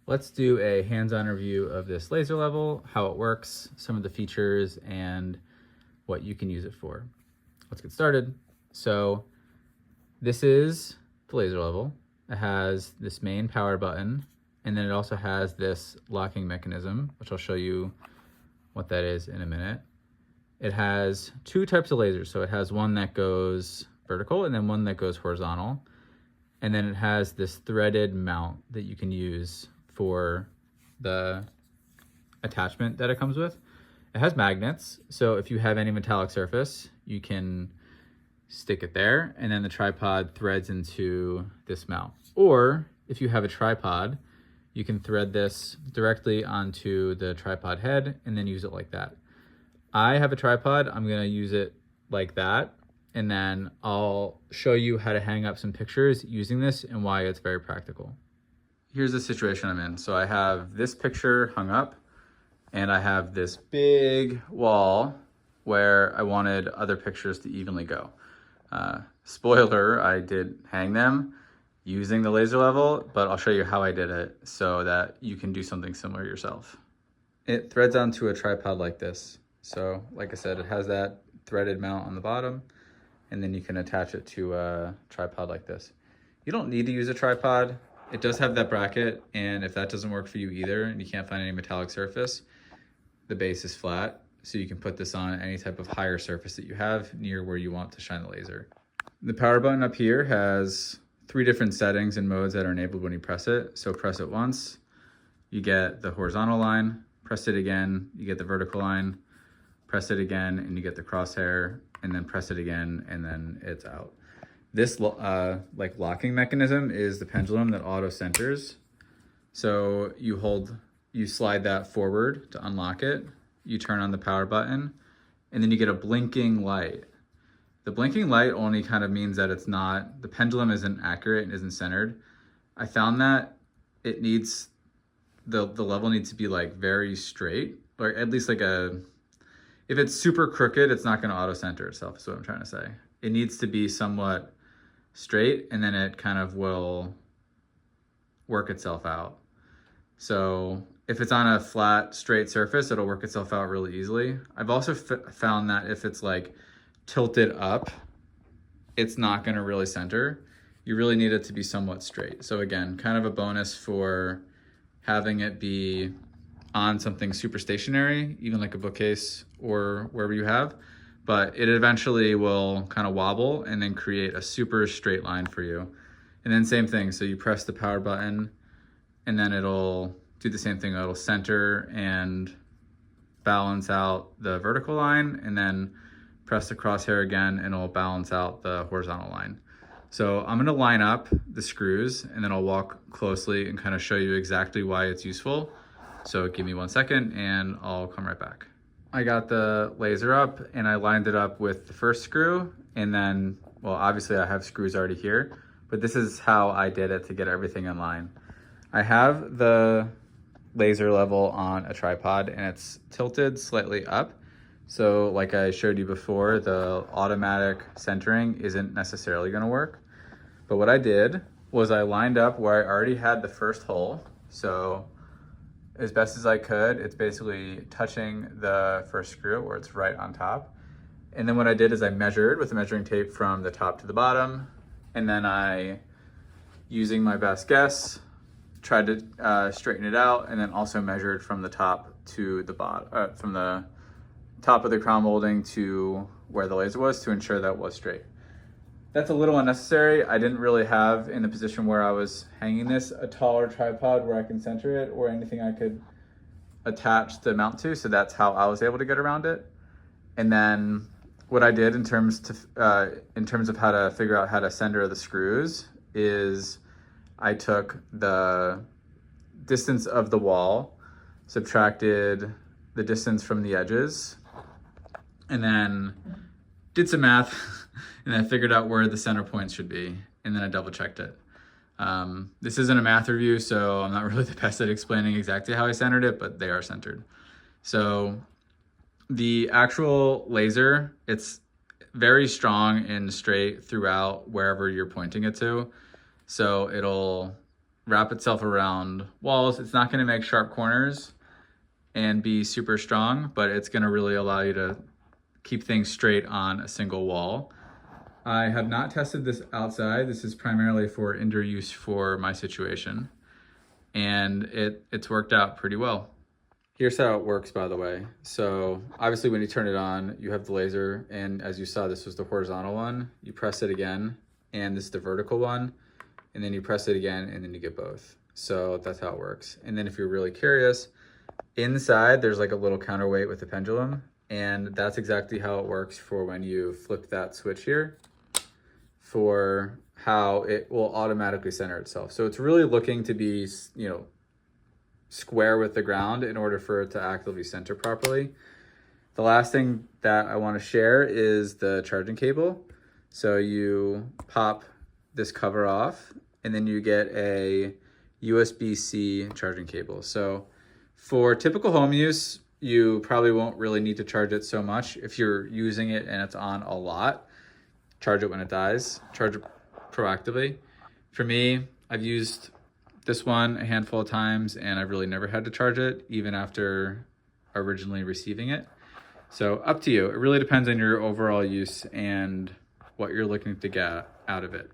Let's do a hands-on review of this laser level, how it works, some of the features, and what you can use it for. Let's get started. So this is the laser level. It has this main power button, and then it also has this locking mechanism, which I'll show you what that is in a minute. It has two types of lasers. So it has one that goes vertical and then one that goes horizontal. And then it has this threaded mount that you can use for the attachment that it comes with. It has magnets, so if you have any metallic surface, you can stick it there, and then the tripod threads into this mount. Or if you have a tripod, you can thread this directly onto the tripod head and then use it like that. I have a tripod, I'm gonna use it like that, and then I'll show you how to hang up some pictures using this and why it's very practical. Here's the situation I'm in. So I have this picture hung up, and I have this big wall where I wanted other pictures to evenly go. Spoiler, I did hang them using the laser level, but I'll show you how I did it so that you can do something similar yourself. It threads onto a tripod like this. So like I said, it has that threaded mount on the bottom, and then you can attach it to a tripod like this. You don't need to use a tripod. It does have that bracket, and if that doesn't work for you either and you can't find any metallic surface, the base is flat, so you can put this on any type of higher surface that you have near where you want to shine the laser. The power button up here has 3 different settings and modes that are enabled when you press it. So press it once, you get the horizontal line, press it again, you get the vertical line, press it again, and you get the crosshair, and then press it again, and then it's out. This like locking mechanism is the pendulum that auto centers. So you slide that forward to unlock it, you turn on the power button, and then you get a blinking light. The blinking light only kind of means that the pendulum isn't accurate and isn't centered. I found that it needs, the level needs to be like very straight, or at least like if it's super crooked, it's not gonna auto center itself, is what I'm trying to say. It needs to be somewhat straight, and then it kind of will work itself out. So if it's on a flat, straight surface, it'll work itself out really easily. I've also found that if it's like tilted up, it's not gonna really center. You really need it to be somewhat straight. So again, kind of a bonus for having it be on something super stationary, even like a bookcase or wherever you have, but it eventually will kind of wobble and then create a super straight line for you. And then same thing, so you press the power button and then it'll do the same thing. It'll center and balance out the vertical line, and then press the crosshair again and it'll balance out the horizontal line. So I'm gonna line up the screws and then I'll walk closely and kind of show you exactly why it's useful. So give me 1 second and I'll come right back. I got the laser up and I lined it up with the first screw, and then, well, obviously I have screws already here, but this is how I did it to get everything in line. I have the laser level on a tripod and it's tilted slightly up. So like I showed you before, the automatic centering isn't necessarily gonna work. But what I did was I lined up where I already had the first hole. So as best as I could, it's basically touching the first screw where it's right on top. And then what I did is I measured with a measuring tape from the top to the bottom. And then I, using my best guess, tried to straighten it out, and then also measured from the top to the bottom, from the top of the crown molding to where the laser was to ensure that it was straight. That's a little unnecessary. I didn't really have, in the position where I was hanging this, a taller tripod where I can center it or anything I could attach the mount to, so that's how I was able to get around it. And then what I did in terms of how to figure out how to center the screws is I took the distance of the wall, subtracted the distance from the edges, and then did some math and then I figured out where the center points should be, and then I double checked it. This isn't a math review, so I'm not really the best at explaining exactly how I centered it, but they are centered. So the actual laser, it's very strong and straight throughout wherever you're pointing it to. So it'll wrap itself around walls. It's not going to make sharp corners and be super strong, but it's going to really allow you to keep things straight on a single wall. I have not tested this outside. This is primarily for indoor use for my situation, and it's worked out pretty well. Here's how it works, by the way. So obviously when you turn it on, you have the laser, and as you saw, this was the horizontal one. You press it again, and this is the vertical one, and then you press it again, and then you get both. So that's how it works. And then if you're really curious, inside there's like a little counterweight with a pendulum, and that's exactly how it works for when you flip that switch here, for how it will automatically center itself. So it's really looking to be, you know, square with the ground in order for it to actively center properly. The last thing that I want to share is the charging cable. So you pop this cover off, and then you get a USB-C charging cable. So for typical home use, you probably won't really need to charge it so much. If you're using it and it's on a lot, charge it when it dies, charge it proactively. For me, I've used this one a handful of times, and I've really never had to charge it, even after originally receiving it. So up to you. It really depends on your overall use and what you're looking to get out of it.